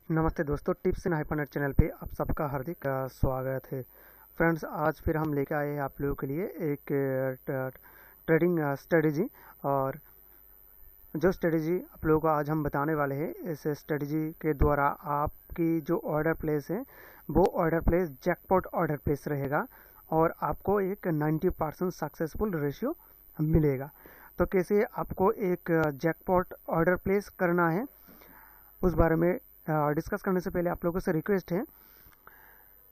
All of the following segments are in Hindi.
नमस्ते दोस्तों, टिप्स इन हाइपरनेट चैनल पे आप सबका हार्दिक स्वागत है। फ्रेंड्स, आज फिर हम लेकर आए हैं आप लोगों के लिए एक ट्रेडिंग स्ट्रेटजी। और जो स्ट्रेटजी आप लोगों को आज हम बताने वाले हैं, इस स्ट्रेटजी के द्वारा आपकी जो ऑर्डर प्लेस है वो order place jackpot order place रहेगा और आपको एक 90% सक्सेसफुल रेशियो मिलेगा। तो कैसे आपको एक जैकपॉट ऑर्डर प्लेस करना है उस बारे में डिस्कस करने से पहले आप लोगों से रिक्वेस्ट है,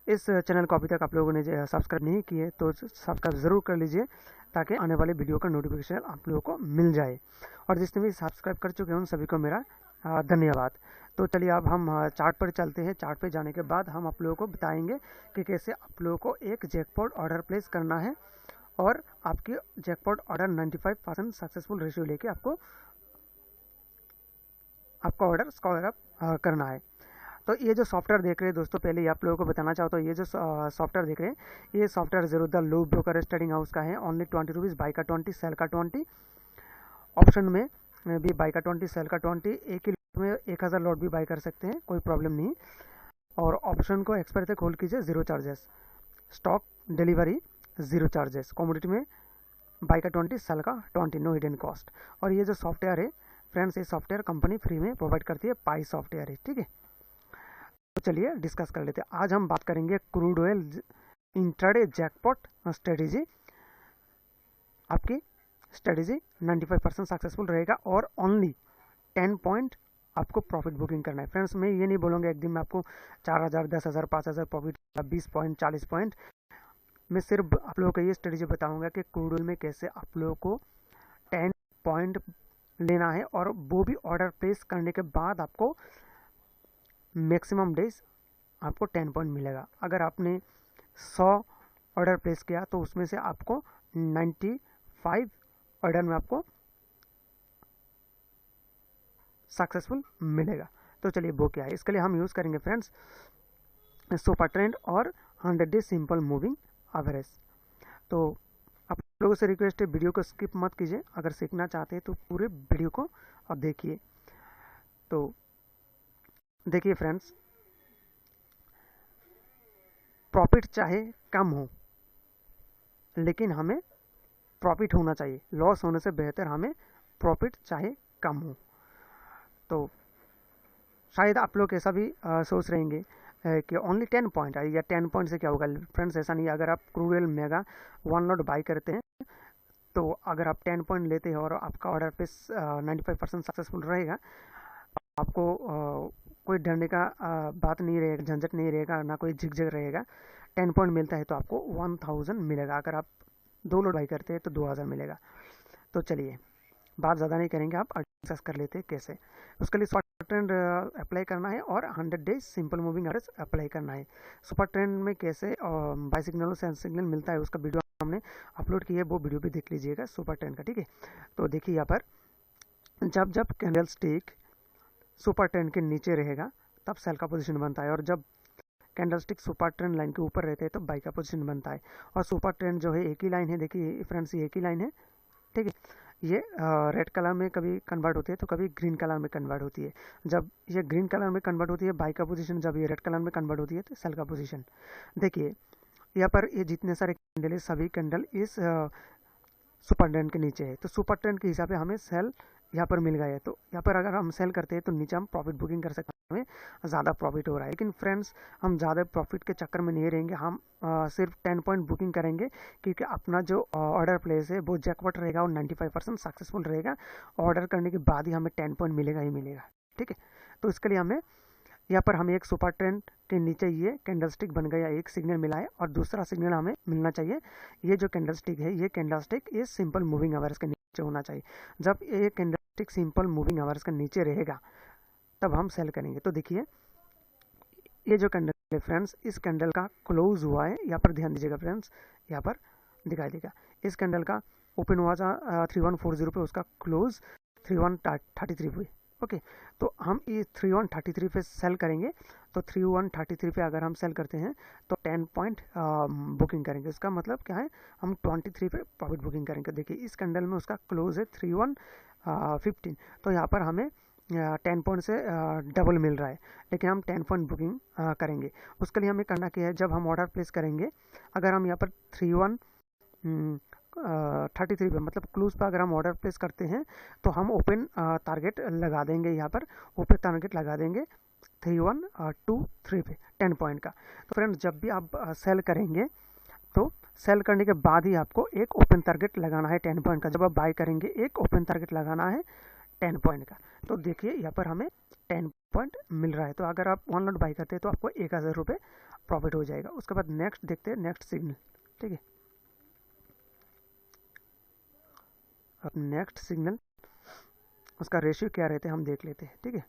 इस चैनल को अभी तक आप लोगों ने सब्सक्राइब नहीं किए तो सब्सक्राइब ज़रूर कर लीजिए ताकि आने वाले वीडियो का नोटिफिकेशन आप लोगों को मिल जाए। और जिसने भी सब्सक्राइब कर चुके हैं उन सभी को मेरा धन्यवाद। तो चलिए अब हम चार्ट पर चलते हैं। चार्ट पर जाने के बाद हम आप लोगों को बताएंगे कि कैसे आप लोगों को एक जैकपॉट ऑर्डर प्लेस करना है और आपकी जैकपॉट ऑर्डर 95% सक्सेसफुल रेशियो लेके आपका ऑर्डर स्क्वायर अप करना है। तो ये जो सॉफ्टवेयर देख रहे हैं दोस्तों, पहले ही आप लोगों को बताना चाहता हूँ, ये जो सॉफ्टवेयर देख रहे हैं ये सॉफ्टवेयर जरूर the low broker trading house का है। ओनली 20 रुपीज़, बाई का 20, सेल का 20। ऑप्शन में भी बाई का 20, सेल का 20। एक ही लॉट में 1000 लॉट भी बाई कर सकते हैं, कोई प्रॉब्लम नहीं। और ऑप्शन को एक्सपायर तक होल्ड कीजिए, zero charges. Stock delivery zero charges. Commodity में बाई का 20, सेल का 20, नो हिडन कॉस्ट। और ये जो सॉफ्टवेयर है फ्रेंड्स, ये सॉफ्टवेयर कंपनी फ्री में प्रोवाइड करती है, पाई सॉफ्टवेयर है, ठीक है। तो चलिए डिस्कस कर लेते हैं। आज हम बात करेंगे crude oil intraday jackpot strategy. आपकी स्ट्रेटेजी 95% सक्सेसफुल रहेगा और ओनली 10 पॉइंट आपको प्रॉफिट बुकिंग करना है। फ्रेंड्स, मैं ये नहीं बोलूँगा एक दिन में आपको 4000, 10,000, 5,000 प्रॉफिट, 20 पॉइंट, 40 पॉइंट। मैं सिर्फ आप लोगों को ये स्ट्रेटेजी बताऊंगा कि क्रूड ऑयल में कैसे आप लोगों को 10 पॉइंट लेना है और वो भी ऑर्डर प्लेस करने के बाद आपको मैक्सिमम डेज आपको 10 पॉइंट मिलेगा। अगर आपने 100 ऑर्डर प्लेस किया तो उसमें से आपको 95 ऑर्डर में आपको सक्सेसफुल मिलेगा। तो चलिए वो क्या है, इसके लिए हम यूज़ करेंगे फ्रेंड्स सुपर ट्रेंड और 100 डे सिंपल मूविंग एवरेज। तो आप लोगों से रिक्वेस्ट है, वीडियो को स्किप मत कीजिए। अगर सीखना चाहते हैं तो पूरे वीडियो को आप देखिए। तो देखिए फ्रेंड्स, प्रॉफिट चाहे कम हो लेकिन हमें प्रॉफिट होना चाहिए। लॉस होने से बेहतर हमें प्रॉफिट चाहे कम हो। तो शायद आप लोग ऐसा भी सोच रहेंगे कि ओनली 10 पॉइंट है या 10 पॉइंट से क्या होगा। फ्रेंड्स, ऐसा नहीं है। अगर आप crude oil mega 1 lot by करते हैं तो अगर आप 10 पॉइंट लेते हैं और आपका ऑर्डर पे 95% सक्सेसफुल रहेगा, आपको कोई डरने का बात नहीं रहेगा, झंझट नहीं रहेगा, ना कोई झिकझक रहेगा। 10 पॉइंट मिलता है तो आपको 1000 मिलेगा। अगर आप 2 लोड बाई करते हैं तो 2000 मिलेगा। तो चलिए बात ज़्यादा नहीं करेंगे, आप डिस्कस कर लेते हैं कैसे। उसके लिए सुपर ट्रेंड अप्लाई करना है और 100 days simple moving average apply करना है। सुपर ट्रेंड में कैसे बाई सिग्नल और सेल सिग्नल मिलता है उसका वीडियो हमने अपलोड की है, वो वीडियो भी देख लीजिएगा सुपर ट्रेंड का, ठीक है। तो देखिए यहाँ पर जब जब कैंडल स्टिक सुपर ट्रेंड के नीचे रहेगा तब सेल का पोजीशन बनता है, और जब candle stick super trend line के ऊपर रहते हैं तो बाई का पोजीशन बनता है। और सुपर ट्रेंड जो है एक ही लाइन है, देखिए फ्रेंड्स, ये एक ही लाइन है, ठीक है। ये रेड कलर में कभी कन्वर्ट होती है तो कभी ग्रीन कलर में कन्वर्ट होती है। जब ये ग्रीन कलर में कन्वर्ट होती है बाई का पोजीशन, जब ये रेड कलर में कन्वर्ट होती है तो सेल का पोजीशन। देखिए यहाँ पर ये जितने सारे कैंडल है सभी कैंडल इस सुपर ट्रेंड के नीचे है, तो सुपर ट्रेंड के हिसाब से हमें सेल यहाँ पर मिल गया है। तो यहाँ पर अगर हम सेल करते हैं तो नीचे हम प्रॉफिट बुकिंग कर सकते हैं, हमें ज़्यादा प्रॉफिट हो रहा है। लेकिन फ्रेंड्स, हम ज़्यादा प्रॉफिट के चक्कर में नहीं रहेंगे, हम सिर्फ 10 पॉइंट बुकिंग करेंगे क्योंकि अपना जो ऑर्डर प्लेस है वो जैकपॉट रहेगा और 95% सक्सेसफुल रहेगा। ऑर्डर करने के बाद ही हमें 10 पॉइंट मिलेगा ही मिलेगा, ठीक है। तो इसके लिए हमें यहाँ पर हमें एक सुपर ट्रेंड के नीचे ये कैंडलस्टिक बन गया, एक सिग्नल मिला है और दूसरा सिग्नल हमें मिलना चाहिए। ये जो कैंडलस्टिक है ये कैंडलस्टिक ये सिंपल मूविंग एवरेज के नीचे होना चाहिए। जब ये कैंडलस्टिक सिंपल मूविंग एवरेज के नीचे रहेगा तब हम सेल करेंगे। तो देखिए ये जो कैंडल है फ्रेंड्स, इस कैंडल का क्लोज हुआ है, यहाँ पर ध्यान दीजिएगा फ्रेंड्स, यहाँ पर दिखाई देगा। इस कैंडल का ओपन हुआ था 3140 पे, उसका क्लोज 3133 पे, ओके। तो हम ये 3133 पे सेल करेंगे। तो 3133 पे अगर हम सेल करते हैं तो 10 पॉइंट बुकिंग करेंगे। इसका मतलब क्या है, हम 23 पे प्रॉफिट बुकिंग करेंगे। देखिए इस कैंडल में उसका क्लोज है 3115, तो यहाँ पर हमें 10 पॉइंट से डबल मिल रहा है, लेकिन हम 10 पॉइंट बुकिंग करेंगे। उसके लिए हमें करना क्या है, जब हम ऑर्डर प्लेस करेंगे, अगर हम यहाँ पर 3133 पे मतलब क्लोज पर अगर हम ऑर्डर प्लेस करते हैं तो हम ओपन टारगेट लगा देंगे, यहाँ पर ओपन टारगेट लगा देंगे 3123 पे 10 पॉइंट का। तो फ्रेंड्स जब भी आप सेल करेंगे तो सेल करने के बाद ही आपको एक ओपन टारगेट लगाना है 10 पॉइंट का। जब आप बाय करेंगे एक ओपन टारगेट लगाना है 10 पॉइंट का। तो देखिए यहाँ पर हमें 10 पॉइंट मिल रहा है। तो अगर आप 1 लॉट बाय करते हैं तो आपको 1000 रुपये प्रॉफिट हो जाएगा। उसके बाद नेक्स्ट देखते हैं, नेक्स्ट सिग्नल। ठीक है, अब नेक्स्ट सिग्नल उसका रेशियो क्या रहते हैं हम देख लेते हैं। ठीक है,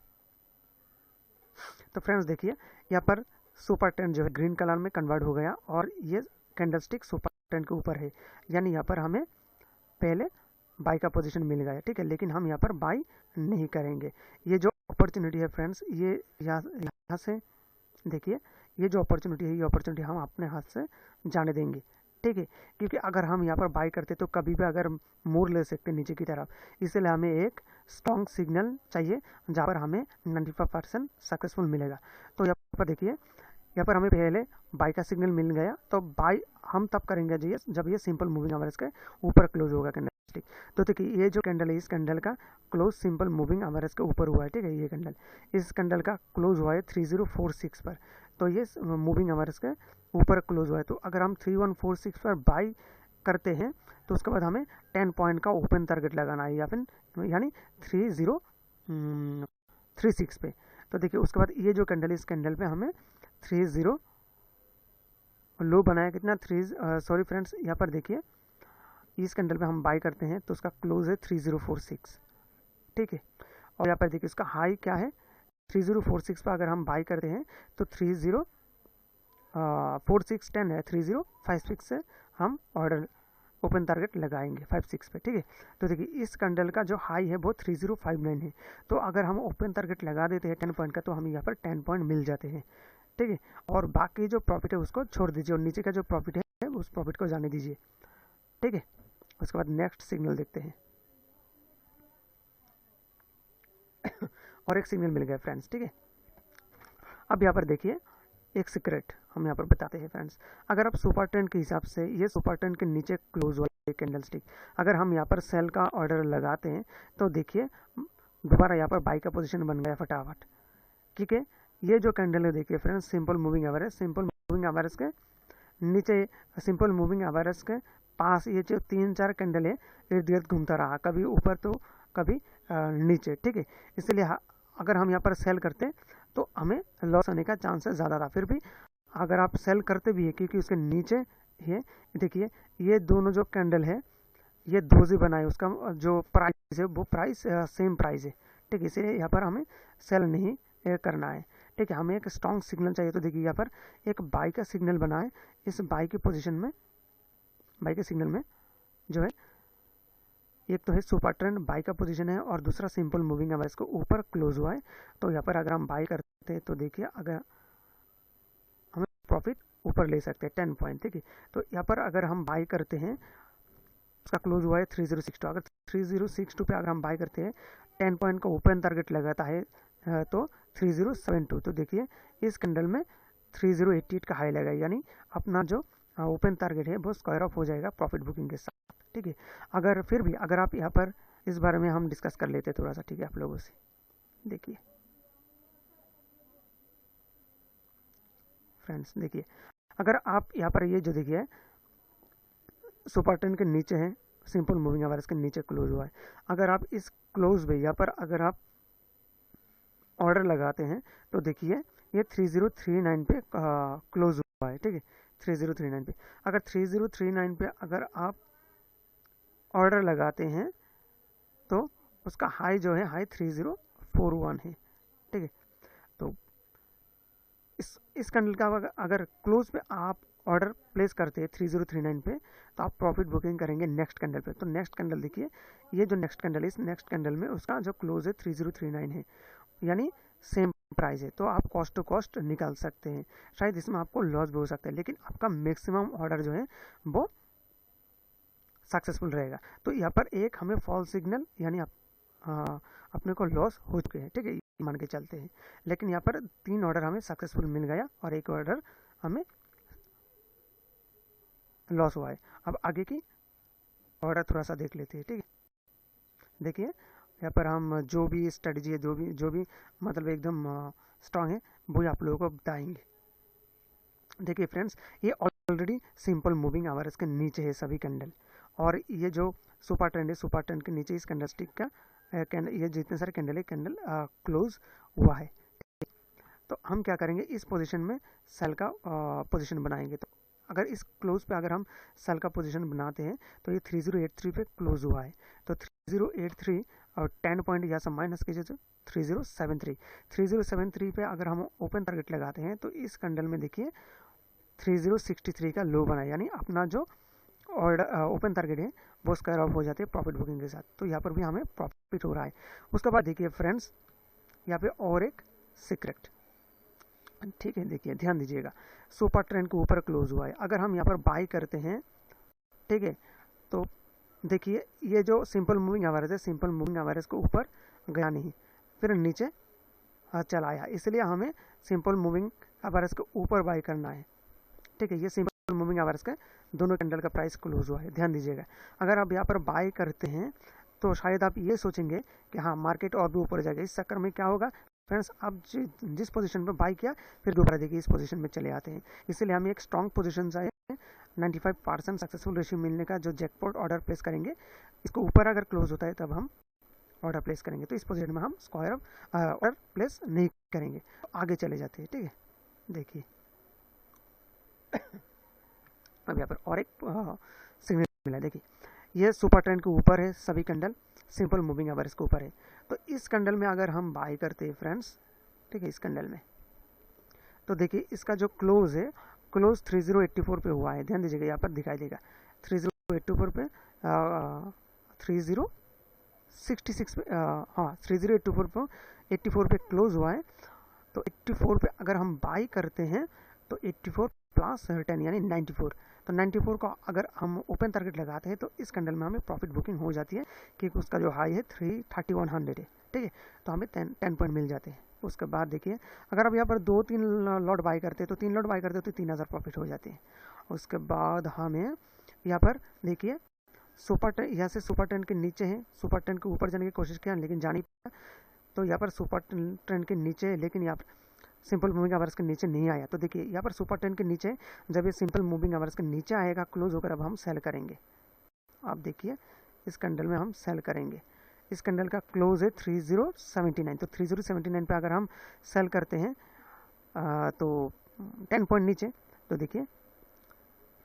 तो फ्रेंड्स देखिए यहाँ पर सुपर ट्रेंड जो है ग्रीन कलर में कन्वर्ट हो गया और ये कैंडलस्टिक सुपर ट्रेंड के ऊपर है, यानी यहाँ पर हमें पहले बाई का पोजीशन मिल गया। ठीक है, लेकिन हम यहाँ पर बाई नहीं करेंगे। ये जो अपॉर्चुनिटी है फ्रेंड्स, ये यहाँ से देखिए, ये जो अपॉर्चुनिटी है, ये अपॉर्चुनिटी हम अपने हाथ से जाने देंगे। ठीक है, क्योंकि अगर हम यहाँ पर बाई करते तो कभी भी अगर मोड़ ले सकते नीचे की तरफ, इसलिए हमें एक स्ट्रॉन्ग सिग्नल चाहिए जहाँ पर हमें 95% सक्सेसफुल मिलेगा। तो यहाँ पर देखिए, यहाँ पर हमें पहले बाई का सिग्नल मिल गया। तो बाई हम तब करेंगे जब ये सिंपल मूविंग एवरेज के ऊपर क्लोज होगा कैंडलस्टिक। तो देखिए ये जो कैंडल है, इस कैंडल का क्लोज सिंपल मूविंग एवरेज के ऊपर हुआ है। ठीक है, ये कैंडल, इस कैंडल का क्लोज हुआ है 3046 पर, तो ये मूविंग एवरेज के ऊपर क्लोज हुआ है। तो अगर हम 3146 पर बाई करते हैं तो उसके बाद हमें 10 पॉइंट का ओपन टारगेट लगाना है, या फिर यानी 3036 पे। तो देखिए उसके बाद ये जो कैंडल है, इस कैंडल पे हमें 30 लो बनाया, कितना सॉरी फ्रेंड्स, यहाँ पर देखिए इस कैंडल पे हम बाई करते हैं तो उसका क्लोज है 3046। ठीक है, और यहाँ पर देखिए इसका हाई क्या है 3046 पर अगर हम बाई करते हैं तो 304610 है, 3056 से हम ऑर्डर ओपन टारगेट लगाएंगे 56 पे। ठीक है, तो देखिए इस कैंडल का जो हाई है वो 3059 है। तो अगर हम ओपन टारगेट लगा देते हैं 10 पॉइंट का तो हमें यहाँ पर 10 पॉइंट मिल जाते हैं। ठीक है, और बाकी जो प्रॉफिट है उसको छोड़ दीजिए और नीचे का जो प्रॉफिट है उस प्रॉफिट को जाने दीजिए। ठीक है, उसके बाद नेक्स्ट सिग्नल देखते हैं। और एक सिग्नल मिल गया फ्रेंड्स। ठीक है, अब यहाँ पर देखिए एक सीक्रेट हम यहाँ पर बताते हैं फ्रेंड्स। अगर आप सुपर ट्रेंड के हिसाब से, ये सुपर ट्रेंड के नीचे क्लोज हुआ है कैंडल स्टिक, अगर हम यहाँ पर सेल का ऑर्डर लगाते हैं तो देखिए दोबारा यहाँ पर बाई का पोजीशन बन गया फटाफट। ठीक है, ये जो कैंडल है देखिए friends, simple moving average, simple moving average के नीचे, सिंपल मूविंग एवरेज के पास ये जो 3-4 कैंडल है इर्द गिर्द घूमता रहा, कभी ऊपर तो कभी नीचे। ठीक है, इसलिए अगर हम यहाँ पर सेल करते तो हमें लॉस होने का चांसेस ज़्यादा था। फिर भी अगर आप सेल करते भी है क्योंकि उसके नीचे है, देखिए ये दोनों जो कैंडल है ये दोजी बनाए, उसका जो प्राइस है वो प्राइस सेम प्राइस है। ठीक है, इसलिए यहाँ पर हमें सेल नहीं करना है। ठीक है, हमें एक स्ट्रॉन्ग सिग्नल चाहिए। तो देखिए यहाँ पर एक बाई का सिग्नल बना है, इस बाई की पोजीशन में, बाई के सिग्नल में जो है एक तो है सुपर ट्रेंड बाई का पोजीशन है और दूसरा सिंपल मूविंग एवरेज को ऊपर क्लोज हुआ है। तो यहाँ पर अगर हम बाई करते हैं तो देखिए अगर हमें प्रॉफिट ऊपर ले सकते हैं 10 पॉइंट। ठीक है, तो यहाँ पर अगर हम बाई करते हैं, उसका क्लोज हुआ है 3062, अगर 3062 पे अगर हम बाई करते हैं 10 पॉइंट का ओपन टारगेट लगाता है तो 3072। तो देखिए इस कैंडल में 3088 का हाई लगा, यानी अपना जो ओपन टारगेट है वो स्क्वायर ऑफ हो जाएगा प्रॉफिट बुकिंग के साथ। ठीक है, अगर फिर भी अगर आप यहाँ पर इस बारे में हम डिस्कस कर लेते थोड़ा सा। ठीक है, आप लोगों से देखिए फ्रेंड्स, देखिए अगर आप यहाँ पर ये जो देखिए सुपर ट्रेंड के नीचे है, सिंपल मूविंग एवरेज के नीचे क्लोज हुआ है, अगर आप इस क्लोज पे यहाँ पर अगर आप ऑर्डर लगाते हैं तो देखिए ये 3039 पे क्लोज हुआ है। ठीक है, 3039 पे, अगर 3039 पे अगर आप ऑर्डर लगाते हैं तो उसका हाई जो है हाई 3041 है। ठीक है, तो इस कैंडल का अगर क्लोज पे आप ऑर्डर प्लेस करते हैं 3039 पे तो आप प्रॉफिट बुकिंग करेंगे नेक्स्ट कैंडल पे। तो नेक्स्ट कैंडल देखिए, ये जो नेक्स्ट कैंडल है, इस नेक्स्ट कैंडल में उसका जो क्लोज है 3039 है, यानी सेम प्राइस है। तो आप कॉस्ट टू कॉस्ट निकाल सकते हैं। शायद इसमें आपको लॉस भी हो सकता है, लेकिन आपका मैक्सिमम ऑर्डर जो है वो सक्सेसफुल रहेगा। तो यहाँ पर एक हमें फॉल्स सिग्नल यानी अपने को लॉस हो चुके हैं, ठीक है, मान के चलते हैं। लेकिन यहाँ पर 3 ऑर्डर हमें सक्सेसफुल मिल गया और 1 ऑर्डर हमें लॉस हुआ है। अब आगे की ऑर्डर थोड़ा सा देख लेते हैं, ठीक है। देखिए यहाँ पर हम जो भी स्ट्रेटजी है, जो भी मतलब एकदम स्ट्रांग है, वो आप लोगों को बताएंगे। देखिए फ्रेंड्स, ये ऑलरेडी सिंपल मूविंग आवर्स के नीचे है सभी कैंडल, और ये जो सुपर ट्रेंड है, सुपर ट्रेंड के नीचे इस कैंडल स्टिक का ये जितने सारे कैंडल है, कैंडल क्लोज हुआ है। तो हम क्या करेंगे, इस पोजीशन में सेल का पोजीशन बनाएंगे। तो अगर इस क्लोज पे अगर हम सेल का पोजीशन बनाते हैं तो ये 3083 पे क्लोज हुआ है। तो 3083 और 10 पॉइंट यहाँ से माइनस कीजिए तो 3073 पे अगर हम ओपन टारगेट लगाते हैं तो इस कैंडल में देखिए 3063 का लो बना, यानी अपना जो ऑर्डर ओपन टारगेट है वो स्क्वायर ऑफ हो जाते हैं प्रॉफिट बुकिंग के साथ। तो यहाँ पर भी हमें प्रॉफिट हो रहा है। उसके बाद देखिए फ्रेंड्स, यहाँ पे और एक सीक्रेट, ठीक है, देखिए ध्यान दीजिएगा, सुपर ट्रेंड के ऊपर क्लोज हुआ है। अगर हम यहाँ पर बाई करते हैं, ठीक है, तो देखिए ये जो सिंपल मूविंग एवरेज है, सिंपल मूविंग एवरेज के ऊपर गया नहीं, फिर नीचे चला आया, इसलिए हमें सिंपल मूविंग एवरेज के ऊपर बाई करना है, ठीक है। ये सिंपल मूविंग एवरेज का दोनों कैंडल का प्राइस क्लोज हुआ है, ध्यान दीजिएगा। अगर आप यहाँ पर बाई करते हैं तो शायद आप ये सोचेंगे कि हाँ मार्केट और भी ऊपर जाएगा। इस चक्कर में क्या होगा फ्रेंड्स, आप जिस पोजीशन पे बाई किया फिर दोबारा देखिए इस पोजीशन में चले आते हैं। इसलिए हमें एक स्ट्रॉन्ग पोजीशन चाहिए, 95% सक्सेसफुल रेशियो मिलने का जो जैकपॉट ऑर्डर प्लेस करेंगे, इसको ऊपर अगर क्लोज होता है तब हम ऑर्डर प्लेस करेंगे। तो इस पोजीशन में हम स्क्वायर ऑर्डर प्लेस नहीं करेंगे। आगे चले जाते हैं, ठीक है। देखिए अब यहाँ पर और एक सिग्नल मिला, देखिए ये सुपर ट्रेंड के ऊपर है, सभी कैंडल सिंपल मूविंग एवरेज के ऊपर है। तो इस कैंडल में अगर हम बाई करते हैं फ्रेंड्स, ठीक है, इस कैंडल में, तो देखिए इसका जो क्लोज है, क्लोज 3084 पे हुआ है, ध्यान दीजिएगा, यहाँ पर दिखाई देगा 3084 पे 3066 पे, हाँ 3084 पे 84 पे क्लोज हुआ है। तो 84 पे अगर हम बाई करते हैं तो 84 प्लस 10 यानी 94, तो 94 को अगर हम ओपन टारगेट लगाते हैं तो इस कैंडल में हमें प्रॉफिट बुकिंग हो जाती है, क्योंकि उसका जो हाई है 3100 है, ठीक है। तो हमें 10 पॉइंट मिल जाते हैं। उसके बाद देखिए अगर आप यहाँ पर 2-3 लॉट बाई करते हैं तो 3 लॉट बाई करते हैं तो 3000 प्रॉफिट हो जाते हैं। उसके बाद हमें यहाँ पर देखिए सुपर ट्रेंड, यहाँ से सुपर ट्रेंड के नीचे है, सुपर ट्रेंड के ऊपर जाने की कोशिश किया लेकिन जा नहीं पाया। तो यहाँ पर सुपर ट्रेंड के नीचे है लेकिन यहाँ पर सिंपल मूविंग आवर्स के नीचे नहीं आया। तो देखिए यहाँ पर सुपर ट्रेंड के नीचे, जब ये सिंपल मूविंग आवर्स के नीचे आएगा क्लोज होकर, अब हम सेल करेंगे। आप देखिए इस कैंडल में हम सेल करेंगे। इस कैंडल का क्लोज है 3079, तो 3079 पे अगर हम सेल करते हैं तो 10 पॉइंट नीचे, तो देखिए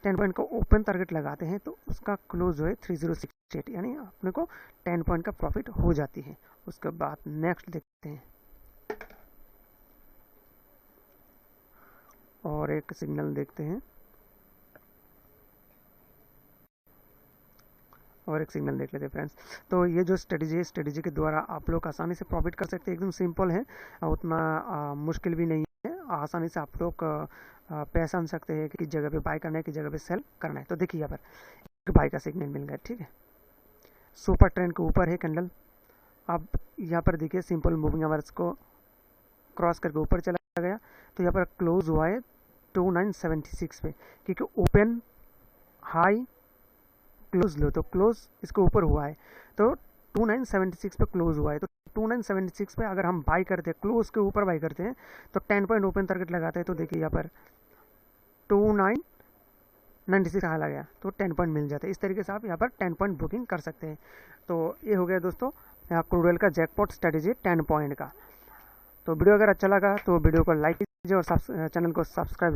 10 पॉइंट का ओपन टारगेट लगाते हैं तो उसका क्लोज जो है 3068, यानी अपने को 10 पॉइंट का प्रॉफिट हो जाती है। उसके बाद नेक्स्ट देखते हैं और एक सिग्नल देखते हैं, और एक सिग्नल देख लेते हैं फ्रेंड्स। तो ये जो स्ट्रेटजी है, स्ट्रेटजी के द्वारा आप लोग आसानी से प्रॉफिट कर सकते हैं, एकदम सिंपल है, उतना मुश्किल भी नहीं है, आसानी से आप लोग पहचान सकते हैं कि किस जगह पे बाय करना है, किस जगह पे सेल करना है। तो देखिए यहाँ पर एक बाय का सिग्नल मिल गया, ठीक है, सुपर ट्रेंड के ऊपर है कैंडल। अब यहाँ पर देखिए सिंपल मूविंग आवर्स को क्रॉस करके ऊपर चला गया, तो यहाँ पर क्लोज हुआ है 2976 पे, क्योंकि ओपन हाई क्लोज लो, तो क्लोज इसके ऊपर हुआ है, तो 2976 पे क्लोज हुआ है। तो 2976 पे अगर हम बाई करते हैं, क्लोज के ऊपर बाई करते हैं, तो 10 पॉइंट ओपन टारगेट लगाते हैं, तो देखिए यहाँ पर 2996 आ गया, तो 10 पॉइंट मिल जाता है। इस तरीके से आप यहाँ पर 10 पॉइंट बुकिंग कर सकते हैं। तो ये हो गया दोस्तों क्रूड ऑयल का जैकपॉट स्ट्रेटेजी 10 पॉइंट का। तो वीडियो अगर अच्छा लगा तो वीडियो को लाइक कीजिए और चैनल को सब्सक्राइब